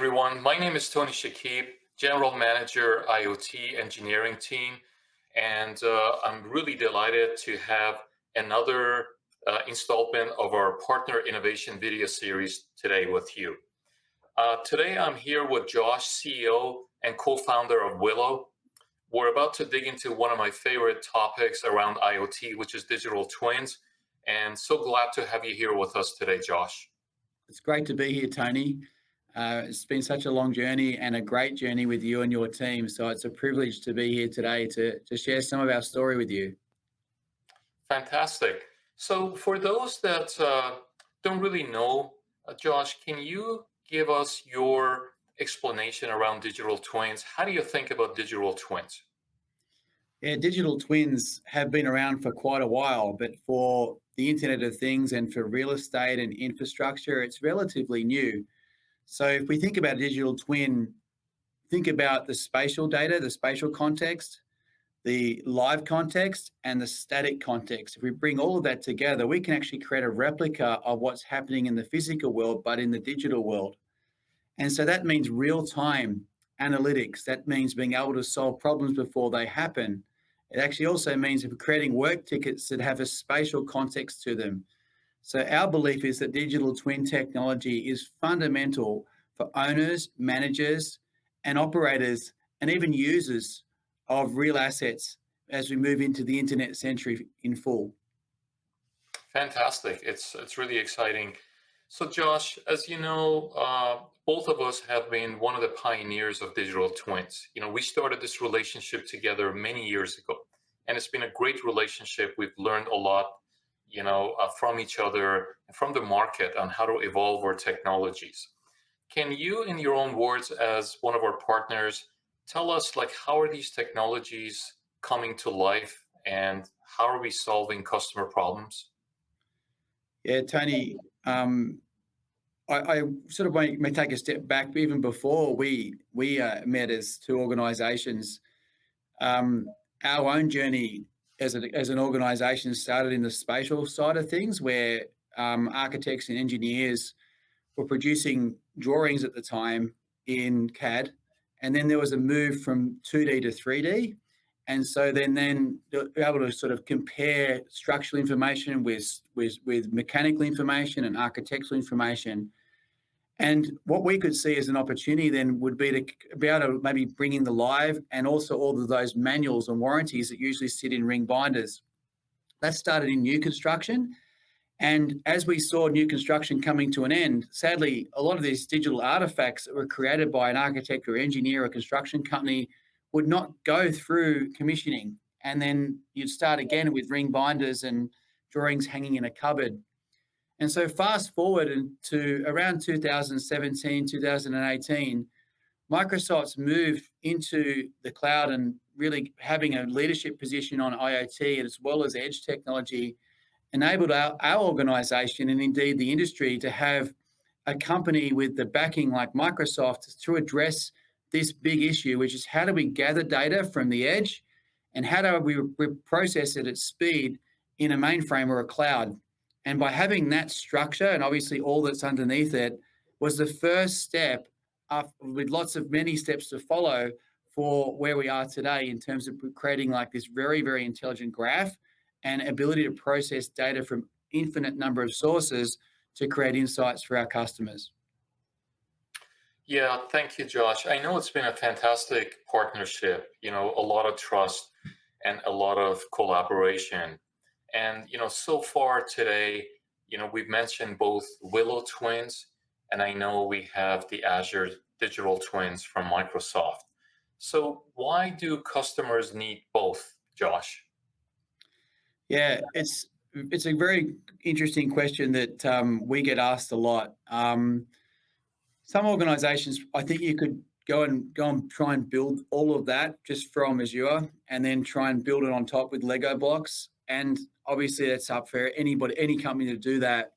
everyone. My name is Tony Shakib, General Manager, IoT Engineering Team, and I'm really delighted to have another installment of our Partner Innovation video series today with you. Today, I'm here with Josh, CEO and co-founder of Willow. We're about to dig into one of my favorite topics around IoT, which is digital twins, and so glad to have you here with us today, Josh. It's great to be here, Tony. It's been such a long journey and a great journey with you and your team. So it's a privilege to be here today to share some of our story with you. Fantastic. So for those that don't really know, Josh, can you give us your explanation around digital twins? How do you think about digital twins? Yeah, digital twins have been around for quite a while, but for the Internet of Things and for real estate and infrastructure, it's relatively new. So if we think about a digital twin, think about the spatial data, the spatial context, the live context, and the static context. If we bring all of that together, we can actually create a replica of what's happening in the physical world, but in the digital world. And so that means real-time analytics. That means being able to solve problems before they happen. It actually also means if we're creating work tickets that have a spatial context to them. So our belief is that digital twin technology is fundamental for owners, managers, and operators, and even users of real assets as we move into the internet century in full. Fantastic. It's really exciting. So, Josh, as you know, both of us have been one of the pioneers of digital twins. We started this relationship together many years ago, and it's been a great relationship. We've learned a lot, from each other and from the market on how to evolve our technologies. Can you, in your own words, as one of our partners, tell us how are these technologies coming to life and how are we solving customer problems? Yeah, Tony, I sort of may take a step back. Even before we met as two organizations, our own journey as an organization started in the spatial side of things, where architects and engineers were producing drawings at the time in CAD, and then there was a move from 2D to 3D. And so then they're able to sort of compare structural information with mechanical information and architectural information. And what we could see as an opportunity then would be to be able to maybe bring in the live and also all of those manuals and warranties that usually sit in ring binders. That started in new construction. And as we saw new construction coming to an end, sadly, a lot of these digital artifacts that were created by an architect or engineer or construction company would not go through commissioning. And then you'd start again with ring binders and drawings hanging in a cupboard. And so fast forward to around 2017, 2018, Microsoft's moved into the cloud and really having a leadership position on IoT as well as edge technology enabled our organization and indeed the industry to have a company with the backing like Microsoft to address this big issue, which is how do we gather data from the edge and how do we process it at speed in a mainframe or a cloud? And by having that structure and obviously all that's underneath it was the first step with many steps to follow for where we are today in terms of creating this very, very intelligent graph and ability to process data from infinite number of sources to create insights for our customers. Yeah, thank you, Josh. I know it's been a fantastic partnership, a lot of trust and a lot of collaboration. And, so far today, we've mentioned both WillowTwins, and I know we have the Azure Digital Twins from Microsoft. So why do customers need both, Josh? Yeah, it's a very interesting question that we get asked a lot. Some organizations, I think you could go and try and build all of that just from Azure and then try and build it on top with Lego blocks. And obviously that's up for any company to do that.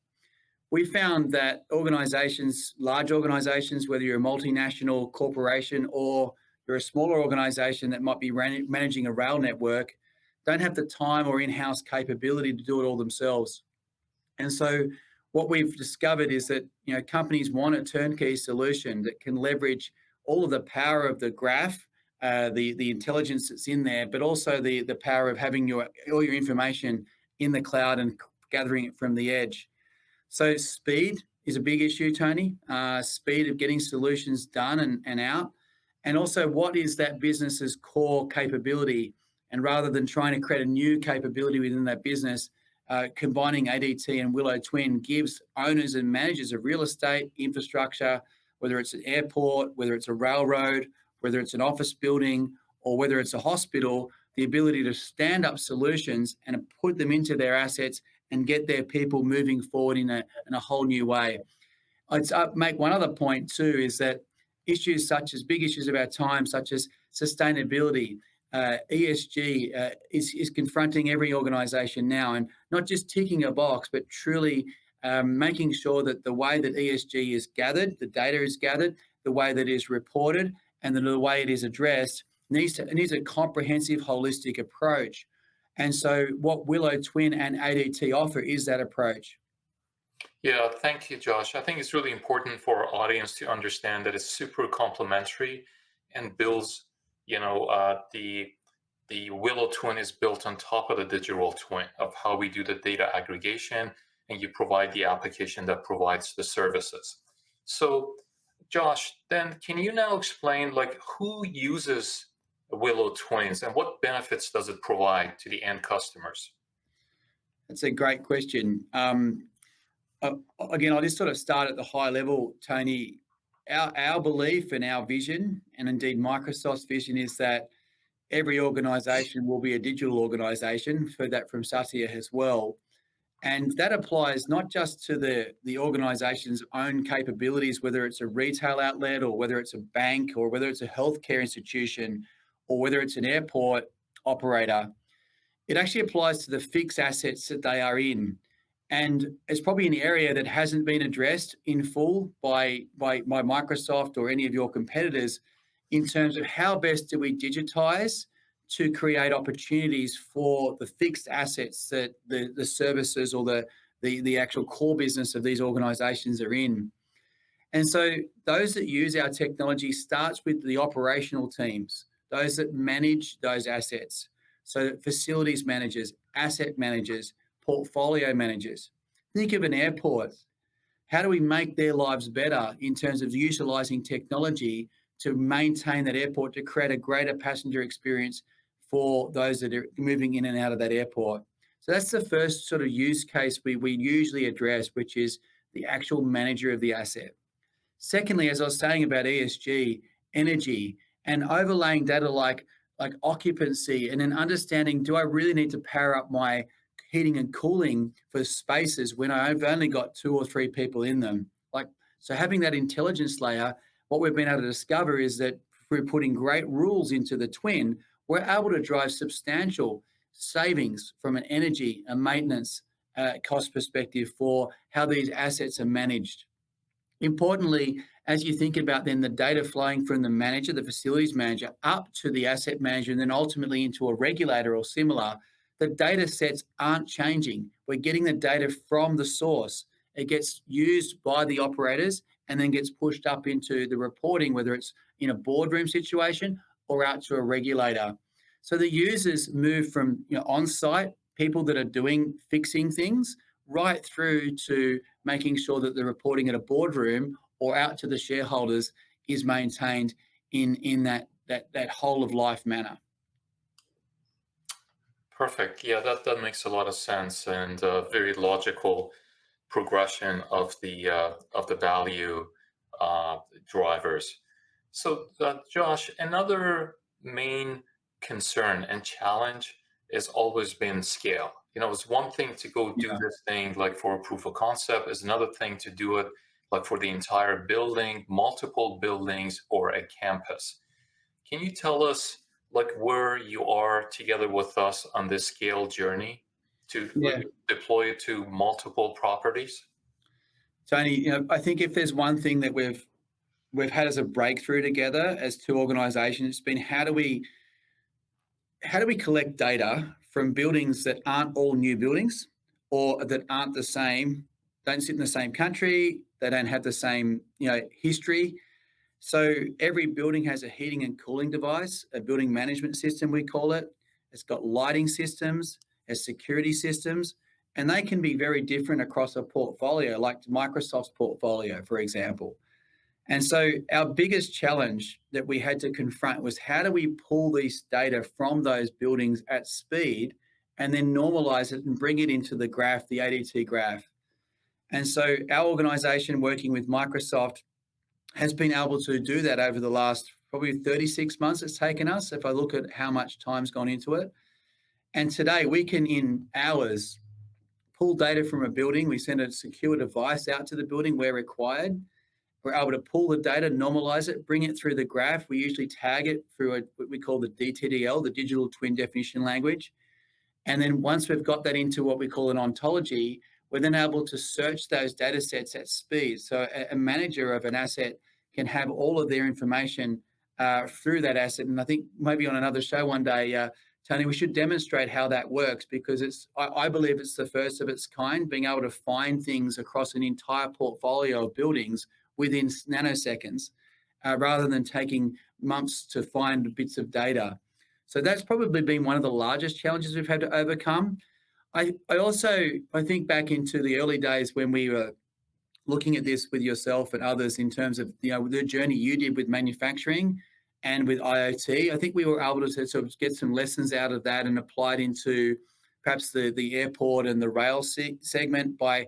We found that large organizations, whether you're a multinational corporation or you're a smaller organization that might be managing a rail network, don't have the time or in-house capability to do it all themselves. And so what we've discovered is that companies want a turnkey solution that can leverage all of the power of the graph, the intelligence that's in there, but also the power of having all your information in the cloud and gathering it from the edge. So speed is a big issue, Tony. Speed of getting solutions done and out, and also what is that business's core capability. And rather than trying to create a new capability within that business, combining ADT and WillowTwin gives owners and managers of real estate infrastructure, whether it's an airport, whether it's a railroad, whether it's an office building, or whether it's a hospital, the ability to stand up solutions and put them into their assets and get their people moving forward in a whole new way. I'd make one other point too, is that big issues of our time, such as sustainability, ESG, is confronting every organization now, and not just ticking a box, but truly making sure that the way that ESG is gathered, the data is gathered, the way that it is reported, and the way it is addressed needs a comprehensive, holistic approach. And so what WillowTwin and ADT offer is that approach. Yeah, thank you, Josh. I think it's really important for our audience to understand that it's super complementary and builds, the WillowTwin is built on top of the digital twin of how we do the data aggregation, and you provide the application that provides the services. So, Josh, then can you now explain who uses WillowTwins and what benefits does it provide to the end customers? That's a great question. Again, I'll just sort of start at the high level, Tony. Our belief and our vision, and indeed Microsoft's vision, is that every organization will be a digital organization. Heard that from Satya as well. And that applies not just to the organization's own capabilities, whether it's a retail outlet or whether it's a bank or whether it's a healthcare institution or whether it's an airport operator. It actually applies to the fixed assets that they are in. And it's probably an area that hasn't been addressed in full by Microsoft or any of your competitors in terms of how best do we digitize to create opportunities for the fixed assets that the services or the actual core business of these organizations are in. And so those that use our technology starts with the operational teams, those that manage those assets. So facilities managers, asset managers, portfolio managers. Think of an airport. How do we make their lives better in terms of utilizing technology to maintain that airport, to create a greater passenger experience for those that are moving in and out of that airport? So that's the first sort of use case we usually address, which is the actual manager of the asset. Secondly, as I was saying about ESG, energy, and overlaying data like occupancy, and then understanding, do I really need to power up my heating and cooling for spaces when I've only got 2 or 3 people in them? So having that intelligence layer, what we've been able to discover is that through putting great rules into the twin, we're able to drive substantial savings from an energy and maintenance cost perspective for how these assets are managed. Importantly, as you think about then the data flowing from the manager, the facilities manager, up to the asset manager, and then ultimately into a regulator or similar, the data sets aren't changing. We're getting the data from the source. It gets used by the operators and then gets pushed up into the reporting, whether it's in a boardroom situation or out to a regulator. So the users move from on-site, people that are fixing things, right through to making sure that the reporting at a boardroom or out to the shareholders is maintained in that whole of life manner. Perfect. Yeah, that makes a lot of sense and a very logical progression of the value drivers. So, Josh, another main concern and challenge has always been scale. It's one thing to go do this thing for a proof of concept. It's another thing to do it for the entire building, multiple buildings, or a campus. Can you tell us where you are together with us on this scale journey to deploy it to multiple properties? Tony, I think if there's one thing that we've had as a breakthrough together as 2 organizations, it's been how do we collect data from buildings that aren't all new buildings or that aren't the same don't sit in the same country, they don't have the same, history. So every building has a heating and cooling device, a building management system, we call it. It's got lighting systems, has security systems, and they can be very different across a portfolio, like Microsoft's portfolio, for example. And so our biggest challenge that we had to confront was how do we pull this data from those buildings at speed and then normalize it and bring it into the graph, the ADT graph. And so our organization, working with Microsoft, has been able to do that over the last probably 36 months it's taken us, if I look at how much time's gone into it. And today we can, in hours, pull data from a building. We send a secure device out to the building where required. We're able to pull the data, normalize it, bring it through the graph. We usually tag it through what we call the DTDL, the Digital Twin Definition Language. And then once we've got that into what we call an ontology, we're then able to search those data sets at speed. So a manager of an asset can have all of their information through that asset. And I think maybe on another show one day, Tony, we should demonstrate how that works, because I believe it's the first of its kind, being able to find things across an entire portfolio of buildings within nanoseconds, rather than taking months to find bits of data. So that's probably been one of the largest challenges we've had to overcome. I think back into the early days when we were looking at this with yourself and others in terms of the journey you did with manufacturing and with IoT. I think we were able to sort of get some lessons out of that and apply it into perhaps the airport and the rail segment by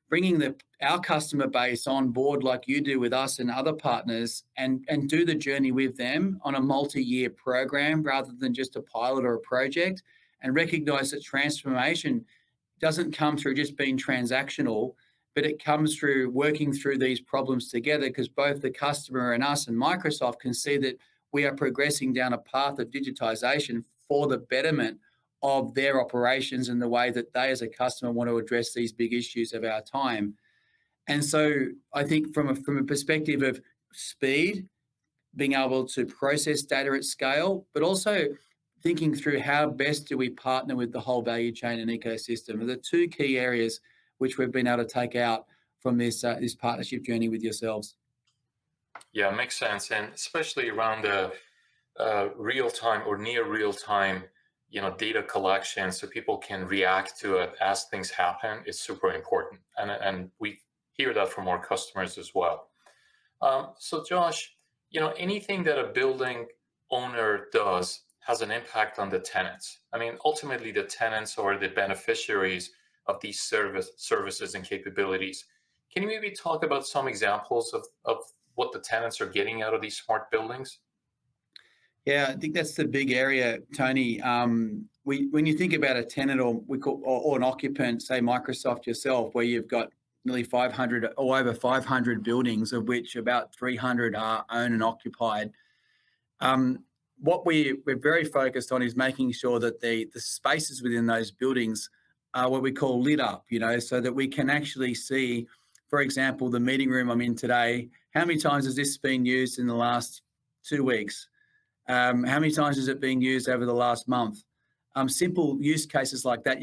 bringing our customer base on board like you do with us and other partners, and do the journey with them on a multi-year program rather than just a pilot or a project, and recognize that transformation doesn't come through just being transactional, but it comes through working through these problems together, because both the customer and us and Microsoft can see that we are progressing down a path of digitization for the betterment of their operations and the way that they as a customer want to address these big issues of our time. And so I think from a perspective of speed, being able to process data at scale, but also thinking through how best do we partner with the whole value chain and ecosystem are the two key areas which we've been able to take out from this partnership journey with yourselves. Yeah, makes sense. And especially around the real-time or near real-time data collection, so people can react to it as things happen, is super important. And we hear that from our customers as well. So Josh, anything that a building owner does has an impact on the tenants. I mean, ultimately the tenants are the beneficiaries of these services and capabilities. Can you maybe talk about some examples of what the tenants are getting out of these smart buildings? Yeah, I think that's the big area, Tony. When you think about a tenant or an occupant, say Microsoft yourself, where you've got nearly 500 or over 500 buildings, of which about 300 are owned and occupied. What we're very focused on is making sure that the spaces within those buildings are what we call lit up, so that we can actually see, for example, the meeting room I'm in today, how many times has this been used in the last 2 weeks? How many times has it been used over the last month? Simple use cases like that,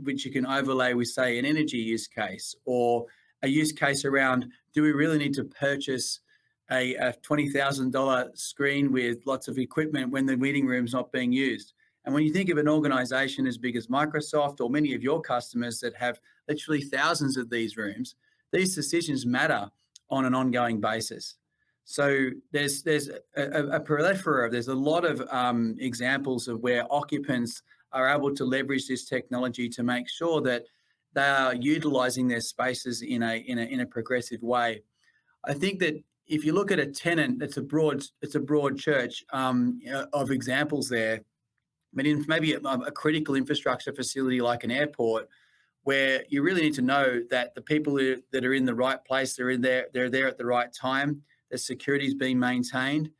which you can overlay with, say, an energy use case, or a use case around, do we really need to purchase a $20,000 screen with lots of equipment when the meeting room's not being used? And when you think of an organization as big as Microsoft, or many of your customers that have literally thousands of these rooms, these decisions matter on an ongoing basis. So there's a plethora. There's a lot of examples of where occupants are able to leverage this technology to make sure that they are utilizing their spaces in a progressive way. I think that if you look at a tenant, it's a broad church of examples there. But in maybe a critical infrastructure facility like an airport, where you really need to know that the people that are in the right place, they're there at the right time. The security is being maintained,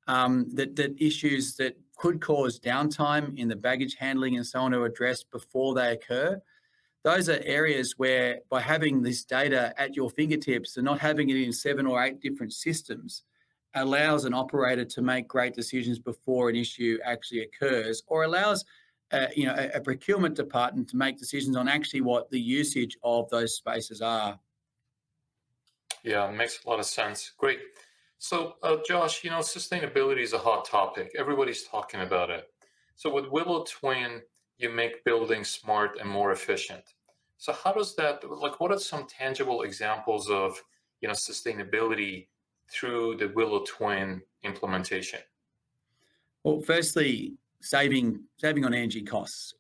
that issues that could cause downtime in the baggage handling and so on are addressed before they occur. Those are areas where, by having this data at your fingertips and not having it in 7 or 8 different systems, allows an operator to make great decisions before an issue actually occurs, or allows a procurement department to make decisions on actually what the usage of those spaces are. Yeah, it makes a lot of sense. Great. So, Josh, sustainability is a hot topic. Everybody's talking about it. So, with Willow Twin, you make buildings smart and more efficient. So, how does that, like, what are some tangible examples of, sustainability through the Willow Twin implementation? Well, firstly, saving on energy costs.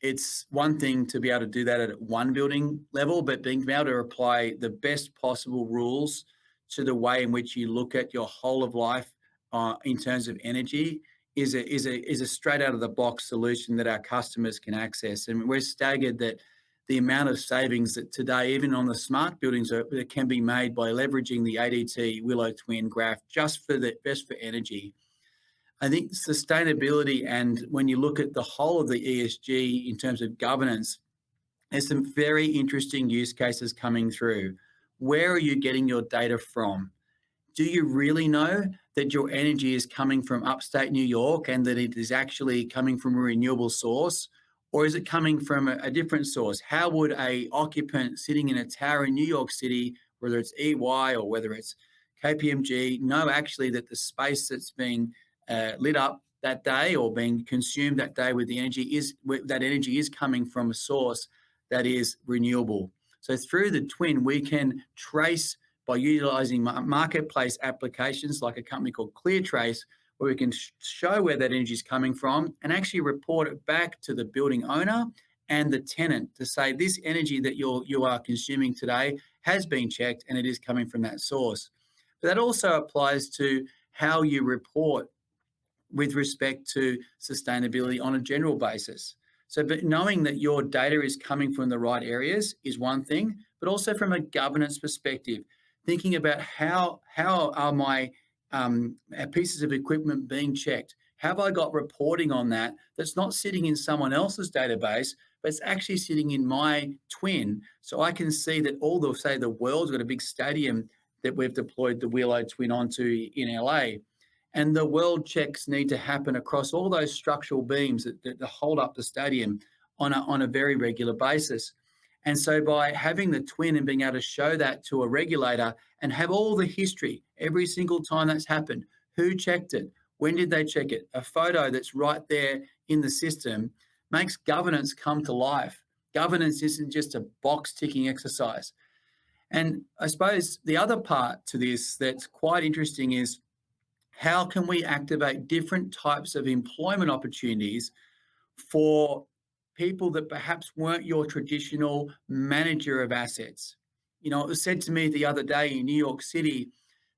It's one thing to be able to do that at one building level, but being able to apply the best possible rules to the way in which you look at your whole of life in terms of energy is a straight out of the box solution that our customers can access. And we're staggered that the amount of savings that today, even on the smart buildings, that can be made by leveraging the ADT WillowTwin graph just for energy. I think sustainability, and when you look at the whole of the ESG in terms of governance, there's some very interesting use cases coming through. Where are you getting your data from? Do you really know that your energy is coming from upstate New York and that it is actually coming from a renewable source? Or is it coming from a different source? How would a occupant sitting in a tower in New York City, whether it's EY or whether it's KPMG, know actually that the space that's being lit up that day or being consumed that day with that energy is coming from a source that is renewable? So through the twin, we can trace by utilizing marketplace applications like a company called ClearTrace, where we can show where that energy is coming from and actually report it back to the building owner and the tenant to say this energy that you are consuming today has been checked and it is coming from that source. But that also applies to how you report with respect to sustainability on a general basis. So, but knowing that your data is coming from the right areas is one thing, but also from a governance perspective, thinking about how are my pieces of equipment being checked? Have I got reporting on that that's not sitting in someone else's database, but it's actually sitting in my twin, so I can see that say the world's got a big stadium that we've deployed the WillowTwin onto in LA. And the world checks need to happen across all those structural beams that hold up the stadium on a very regular basis. And so by having the twin and being able to show that to a regulator and have all the history, every single time that's happened, who checked it, when did they check it, a photo that's right there in the system, makes governance come to life. Governance isn't just a box ticking exercise. And I suppose the other part to this that's quite interesting is how can we activate different types of employment opportunities for people that perhaps weren't your traditional manager of assets? It was said to me the other day in New York City,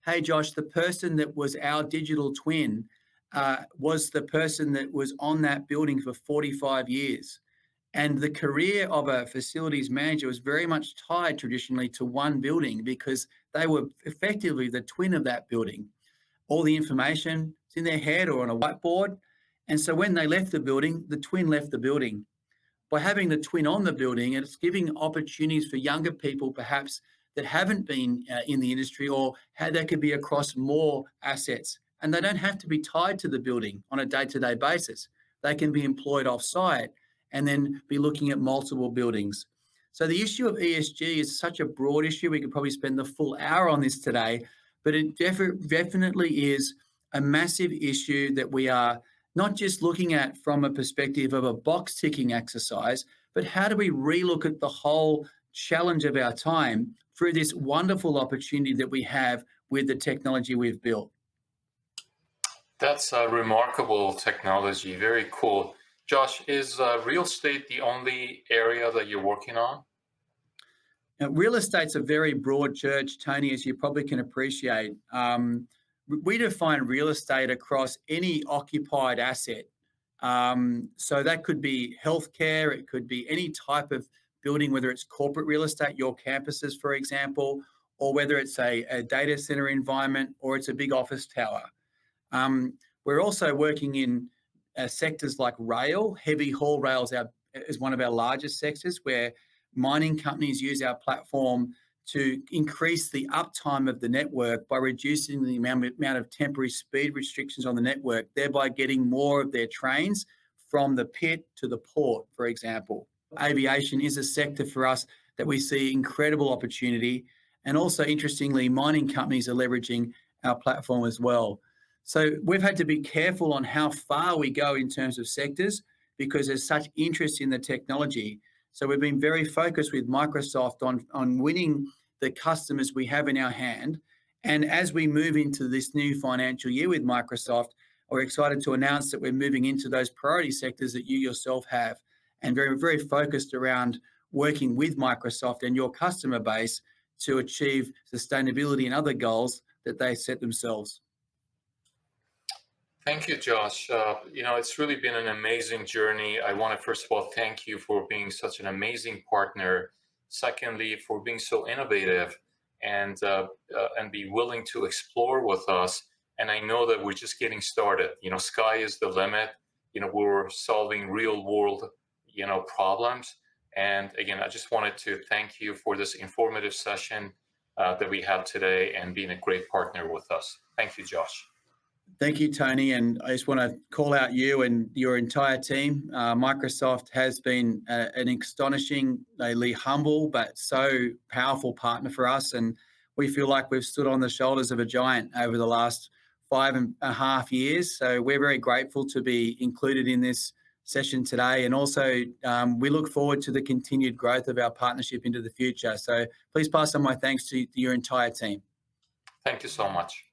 hey, Josh, the person that was our digital twin was the person that was on that building for 45 years. And the career of a facilities manager was very much tied traditionally to one building because they were effectively the twin of that building. All the information is in their head or on a whiteboard. And so when they left the building, the twin left the building. By having the twin on the building, it's giving opportunities for younger people perhaps that haven't been in the industry or how that could be across more assets. And they don't have to be tied to the building on a day-to-day basis. They can be employed off-site and then be looking at multiple buildings. So the issue of ESG is such a broad issue. We could probably spend the full hour on this today, but it definitely is a massive issue that we are not just looking at from a perspective of a box ticking exercise, but how do we relook at the whole challenge of our time through this wonderful opportunity that we have with the technology we've built? That's a remarkable technology. Very cool. Josh, is real estate the only area that you're working on? Now, real estate's a very broad church, Tony, as you probably can appreciate. We define real estate across any occupied asset. So that could be healthcare, it could be any type of building, whether it's corporate real estate, your campuses, for example, or whether it's a data center environment or it's a big office tower. We're also working in sectors like rail. Heavy haul rails is one of our largest sectors where mining companies use our platform to increase the uptime of the network by reducing the amount of temporary speed restrictions on the network, thereby getting more of their trains from the pit to the port, for example. Aviation is a sector for us that we see incredible opportunity. And also, interestingly, mining companies are leveraging our platform as well. So we've had to be careful on how far we go in terms of sectors because there's such interest in the technology. So we've been very focused with Microsoft on winning the customers we have in our hand. And as we move into this new financial year with Microsoft, we're excited to announce that we're moving into those priority sectors that you yourself have, and very, very focused around working with Microsoft and your customer base to achieve sustainability and other goals that they set themselves. Thank you, Josh. It's really been an amazing journey. I want to first of all thank you for being such an amazing partner. Secondly, for being so innovative and be willing to explore with us. And I know that we're just getting started. Sky is the limit. We're solving real world, problems. And again, I just wanted to thank you for this informative session that we had today and being a great partner with us. Thank you, Josh. Thank you, Tony. And I just want to call out you and your entire team. Microsoft has been an astonishingly humble but so powerful partner for us. And we feel like we've stood on the shoulders of a giant over the last 5.5 years. So we're very grateful to be included in this session today. And also, we look forward to the continued growth of our partnership into the future. So please pass on my thanks to your entire team. Thank you so much.